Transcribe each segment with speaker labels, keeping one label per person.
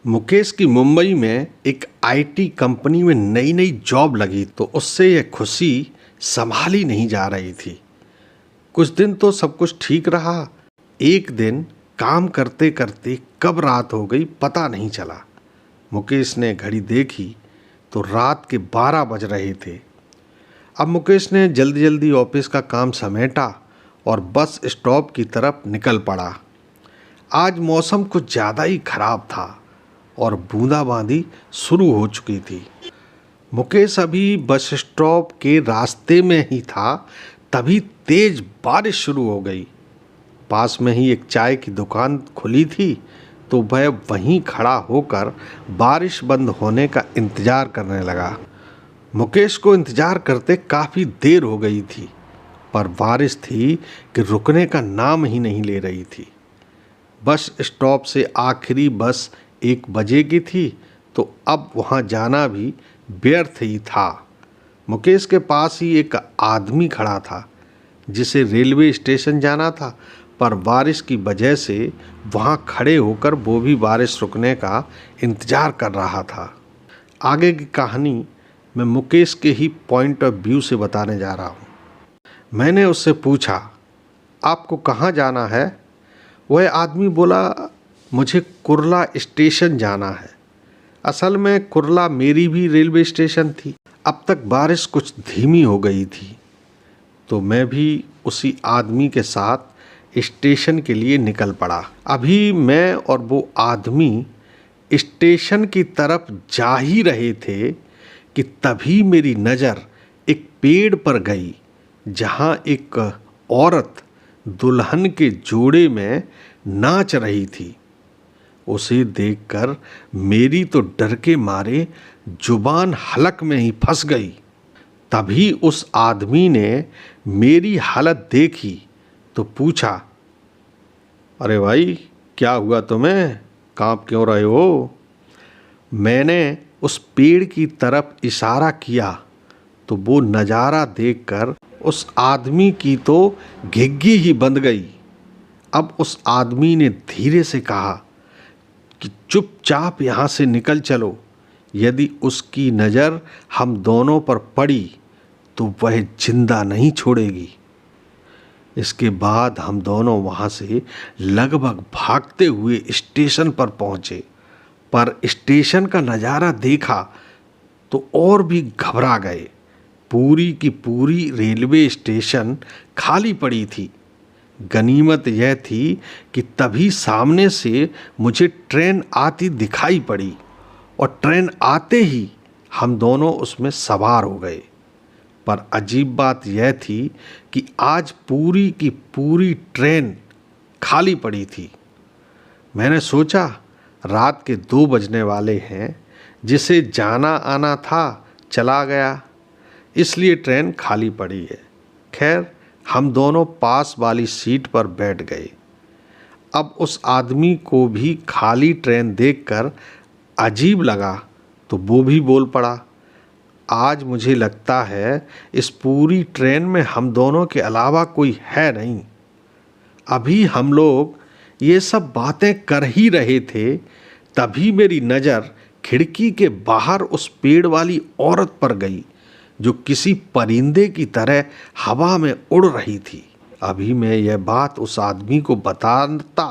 Speaker 1: मुकेश की मुंबई में एक आईटी कंपनी में नई नई जॉब लगी तो उससे यह खुशी संभाली नहीं जा रही थी। कुछ दिन तो सब कुछ ठीक रहा। एक दिन काम करते करते कब रात हो गई पता नहीं चला। मुकेश ने घड़ी देखी तो रात के 12 बज रहे थे। अब मुकेश ने जल्दी जल्दी ऑफिस का काम समेटा और बस स्टॉप की तरफ निकल पड़ा। आज मौसम कुछ ज़्यादा ही खराब था और बूंदाबांदी शुरू हो चुकी थी। मुकेश अभी बस स्टॉप के रास्ते में ही था, तभी तेज बारिश शुरू हो गई। पास में ही एक चाय की दुकान खुली थी तो वह वहीं खड़ा होकर बारिश बंद होने का इंतज़ार करने लगा। मुकेश को इंतज़ार करते काफ़ी देर हो गई थी, पर बारिश थी कि रुकने का नाम ही नहीं ले रही थी। बस स्टॉप से आखिरी बस 1 बजे की थी तो अब वहाँ जाना भी व्यर्थ ही था। मुकेश के पास ही एक आदमी खड़ा था जिसे रेलवे स्टेशन जाना था, पर बारिश की वजह से वहाँ खड़े होकर वो भी बारिश रुकने का इंतज़ार कर रहा था। आगे की कहानी मैं मुकेश के ही पॉइंट ऑफ व्यू से बताने जा रहा हूँ। मैंने उससे पूछा, आपको कहाँ जाना है? वह आदमी बोला, मुझे कुर्ला स्टेशन जाना है। असल में कुर्ला मेरी भी रेलवे स्टेशन थी। अब तक बारिश कुछ धीमी हो गई थी तो मैं भी उसी आदमी के साथ स्टेशन के लिए निकल पड़ा। अभी मैं और वो आदमी स्टेशन की तरफ जा ही रहे थे कि तभी मेरी नज़र एक पेड़ पर गई जहाँ एक औरत दुल्हन के जोड़े में नाच रही थी। उसे देखकर मेरी तो डर के मारे जुबान हलक में ही फंस गई। तभी उस आदमी ने मेरी हालत देखी तो पूछा, अरे भाई क्या हुआ तुम्हें, कांप क्यों रहे हो? मैंने उस पेड़ की तरफ इशारा किया तो वो नज़ारा देखकर उस आदमी की तो घिघी ही बंध गई। अब उस आदमी ने धीरे से कहा कि चुपचाप यहाँ से निकल चलो, यदि उसकी नज़र हम दोनों पर पड़ी तो वह जिंदा नहीं छोड़ेगी। इसके बाद हम दोनों वहाँ से लगभग भागते हुए स्टेशन पर पहुँचे, पर स्टेशन का नज़ारा देखा तो और भी घबरा गए। पूरी की पूरी रेलवे स्टेशन खाली पड़ी थी। गनीमत यह थी कि तभी सामने से मुझे ट्रेन आती दिखाई पड़ी और ट्रेन आते ही हम दोनों उसमें सवार हो गए। पर अजीब बात यह थी कि आज पूरी की पूरी ट्रेन खाली पड़ी थी। मैंने सोचा रात के 2 बजने वाले हैं, जिसे जाना आना था चला गया, इसलिए ट्रेन खाली पड़ी है। खैर हम दोनों पास वाली सीट पर बैठ गए। अब उस आदमी को भी खाली ट्रेन देखकर अजीब लगा तो वो भी बोल पड़ा, आज मुझे लगता है इस पूरी ट्रेन में हम दोनों के अलावा कोई है नहीं। अभी हम लोग ये सब बातें कर ही रहे थे, तभी मेरी नज़र खिड़की के बाहर उस पेड़ वाली औरत पर गई जो किसी परिंदे की तरह हवा में उड़ रही थी। अभी मैं यह बात उस आदमी को बताता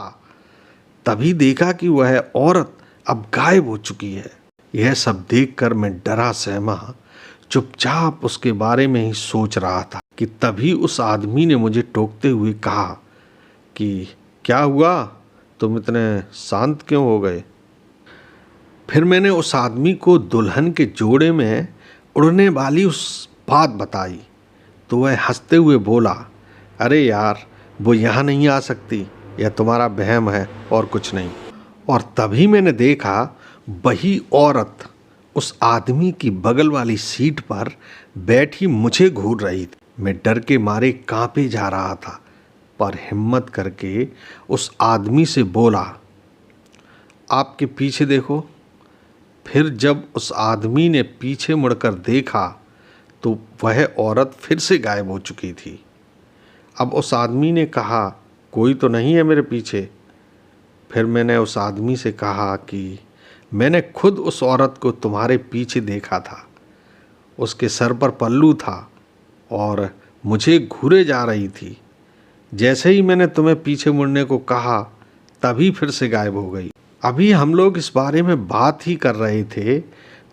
Speaker 1: तभी देखा कि वह औरत अब गायब हो चुकी है। यह सब देखकर मैं डरा सहमा चुपचाप उसके बारे में ही सोच रहा था कि तभी उस आदमी ने मुझे टोकते हुए कहा कि क्या हुआ, तुम इतने शांत क्यों हो गए? फिर मैंने उस आदमी को दुल्हन के जोड़े में उड़ने वाली उस बात बताई तो वह हंसते हुए बोला, अरे यार वो यहाँ नहीं आ सकती, यह तुम्हारा वहम है और कुछ नहीं। और तभी मैंने देखा वही औरत उस आदमी की बगल वाली सीट पर बैठी मुझे घूर रही थी। मैं डर के मारे कांपे जा रहा था, पर हिम्मत करके उस आदमी से बोला, आपके पीछे देखो। फिर जब उस आदमी ने पीछे मुड़कर देखा तो वह औरत फिर से गायब हो चुकी थी। अब उस आदमी ने कहा, कोई तो नहीं है मेरे पीछे? फिर मैंने उस आदमी से कहा कि मैंने खुद उस औरत को तुम्हारे पीछे देखा था। उसके सर पर पल्लू था और मुझे घूरे जा रही थी। जैसे ही मैंने तुम्हें पीछे मुड़ने को कहा तभी फिर से गायब हो गई। अभी हम लोग इस बारे में बात ही कर रहे थे,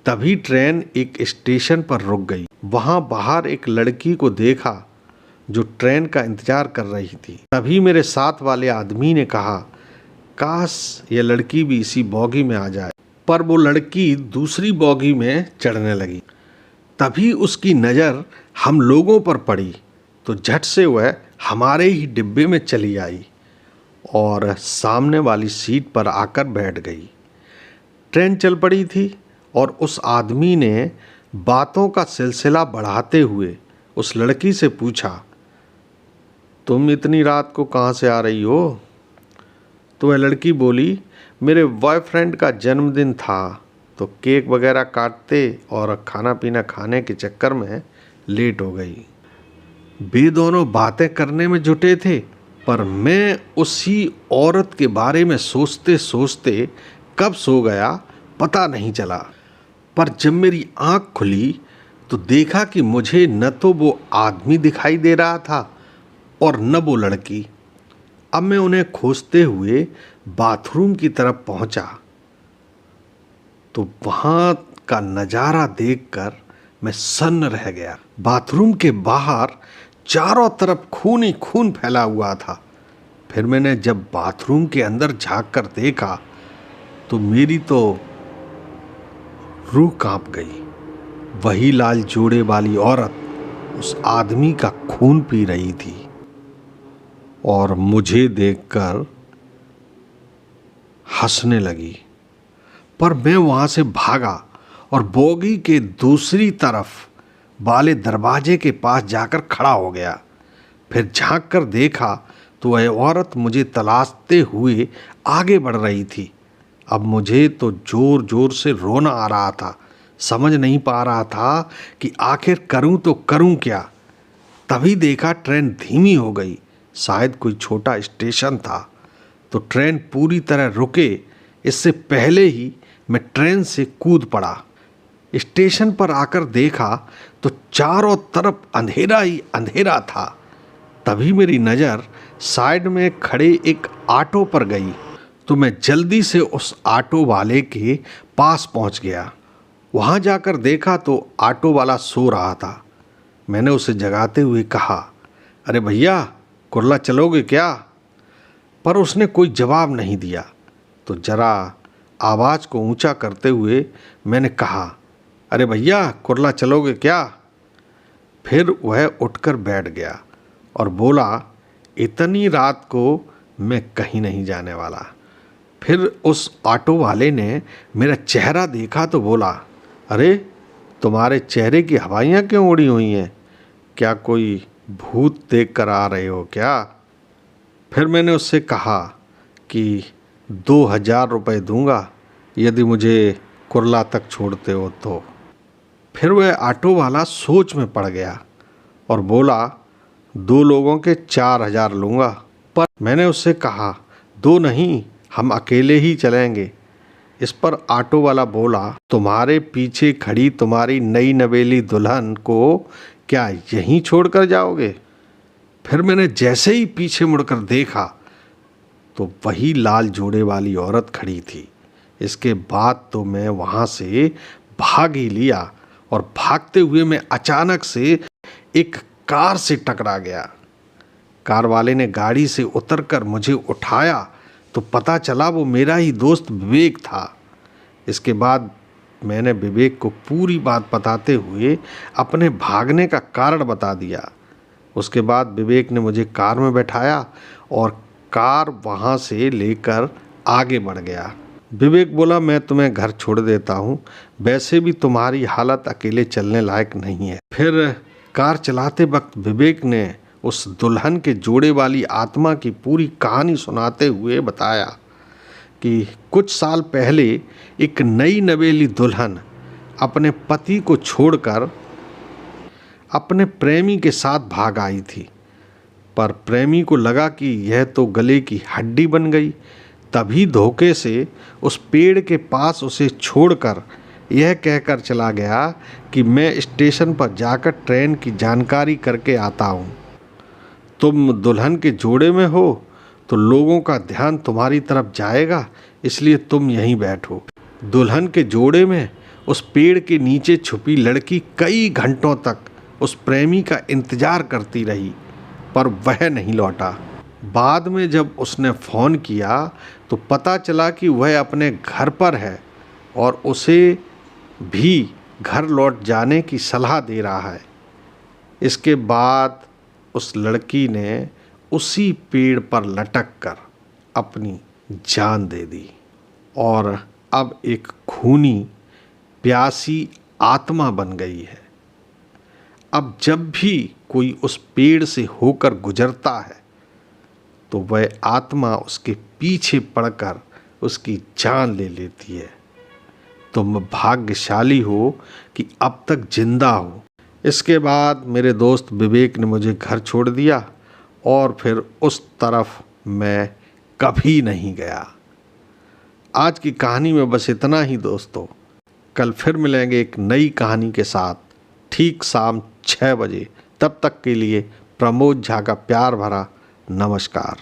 Speaker 1: तभी ट्रेन एक स्टेशन पर रुक गई। वहाँ बाहर एक लड़की को देखा जो ट्रेन का इंतजार कर रही थी। तभी मेरे साथ वाले आदमी ने कहा, काश ये लड़की भी इसी बॉगी में आ जाए। पर वो लड़की दूसरी बॉगी में चढ़ने लगी। तभी उसकी नज़र हम लोगों पर पड़ी तो झट से वह हमारे ही डिब्बे में चली आई और सामने वाली सीट पर आकर बैठ गई। ट्रेन चल पड़ी थी और उस आदमी ने बातों का सिलसिला बढ़ाते हुए उस लड़की से पूछा, तुम इतनी रात को कहाँ से आ रही हो? तो वह लड़की बोली, मेरे बॉयफ्रेंड का जन्मदिन था तो केक वगैरह काटते और खाना पीना खाने के चक्कर में लेट हो गई। वे दोनों बातें करने में जुटे थे, पर मैं उसी औरत के बारे में सोचते सोचते कब सो गया पता नहीं चला। पर जब मेरी आँख खुली तो देखा कि मुझे न तो वो आदमी दिखाई दे रहा था और न वो लड़की। अब मैं उन्हें खोजते हुए बाथरूम की तरफ पहुंचा तो वहाँ का नज़ारा देखकर मैं सन्न रह गया। बाथरूम के बाहर चारों तरफ खून ही खून फैला हुआ था। फिर मैंने जब बाथरूम के अंदर झांक कर देखा तो मेरी तो रूह कांप गई। वही लाल जोड़े वाली औरत उस आदमी का खून पी रही थी और मुझे देखकर हंसने लगी। पर मैं वहाँ से भागा और बोगी के दूसरी तरफ वाले दरवाजे के पास जाकर खड़ा हो गया। फिर झांक कर देखा तो वह औरत मुझे तलाशते हुए आगे बढ़ रही थी। अब मुझे तो जोर जोर से रोना आ रहा था। समझ नहीं पा रहा था कि आखिर करूं तो करूं क्या। तभी देखा ट्रेन धीमी हो गई। शायद कोई छोटा स्टेशन था तो ट्रेन पूरी तरह रुके इससे पहले ही मैं ट्रेन से कूद पड़ा। स्टेशन पर आकर देखा तो चारों तरफ अंधेरा ही अंधेरा था। तभी मेरी नज़र साइड में खड़े एक ऑटो पर गई तो मैं जल्दी से उस ऑटो वाले के पास पहुंच गया। वहां जाकर देखा तो ऑटो वाला सो रहा था। मैंने उसे जगाते हुए कहा, अरे भैया कुर्ला चलोगे क्या? पर उसने कोई जवाब नहीं दिया। तो जरा आवाज़ को ऊंचा करते हुए मैंने कहा, अरे भैया कुर्ला चलोगे क्या? फिर वह उठकर बैठ गया और बोला, इतनी रात को मैं कहीं नहीं जाने वाला। फिर उस ऑटो वाले ने मेरा चेहरा देखा तो बोला, अरे तुम्हारे चेहरे की हवाइयाँ क्यों उड़ी हुई हैं? क्या कोई भूत देख कर आ रहे हो क्या? फिर मैंने उससे कहा कि 2000 रुपये दूंगा यदि मुझे कुर्ला तक छोड़ते हो तो। फिर वह ऑटो वाला सोच में पड़ गया और बोला, 2 लोगों के 4000 लूँगा। पर मैंने उससे कहा, 2 नहीं, हम अकेले ही चलेंगे। इस पर ऑटो वाला बोला, तुम्हारे पीछे खड़ी तुम्हारी नई नवेली दुल्हन को क्या यहीं छोड़कर जाओगे? फिर मैंने जैसे ही पीछे मुड़कर देखा तो वही लाल जोड़े वाली औरत खड़ी थी। इसके बाद तो मैं वहाँ से भाग ही लिया और भागते हुए मैं अचानक से एक कार से टकरा गया। कार वाले ने गाड़ी से उतरकर मुझे उठाया तो पता चला वो मेरा ही दोस्त विवेक था। इसके बाद मैंने विवेक को पूरी बात बताते हुए अपने भागने का कारण बता दिया। उसके बाद विवेक ने मुझे कार में बैठाया और कार वहाँ से लेकर आगे बढ़ गया। विवेक बोला, मैं तुम्हें घर छोड़ देता हूँ, वैसे भी तुम्हारी हालत अकेले चलने लायक नहीं है। फिर कार चलाते वक्त विवेक ने उस दुल्हन के जोड़े वाली आत्मा की पूरी कहानी सुनाते हुए बताया कि कुछ साल पहले एक नई नवेली दुल्हन अपने पति को छोड़कर अपने प्रेमी के साथ भाग आई थी। पर प्रेमी को लगा कि यह तो गले की हड्डी बन गई, तभी धोखे से उस पेड़ के पास उसे छोड़कर यह कहकर चला गया कि मैं स्टेशन पर जाकर ट्रेन की जानकारी करके आता हूँ। तुम दुल्हन के जोड़े में हो तो लोगों का ध्यान तुम्हारी तरफ जाएगा, इसलिए तुम यहीं बैठो। दुल्हन के जोड़े में उस पेड़ के नीचे छुपी लड़की कई घंटों तक उस प्रेमी का इंतजार करती रही, पर वह नहीं लौटा। बाद में जब उसने फ़ोन किया तो पता चला कि वह अपने घर पर है और उसे भी घर लौट जाने की सलाह दे रहा है। इसके बाद उस लड़की ने उसी पेड़ पर लटक कर अपनी जान दे दी और अब एक खूनी प्यासी आत्मा बन गई है। अब जब भी कोई उस पेड़ से होकर गुजरता है तो वह आत्मा उसके पीछे पड़कर उसकी जान ले लेती है। तुम भाग्यशाली हो कि अब तक जिंदा हो। इसके बाद मेरे दोस्त विवेक ने मुझे घर छोड़ दिया और फिर उस तरफ मैं कभी नहीं गया। आज की कहानी में बस इतना ही दोस्तों। कल फिर मिलेंगे एक नई कहानी के साथ, ठीक शाम 6 बजे। तब तक के लिए प्रमोद झा का प्यार भरा नमस्कार।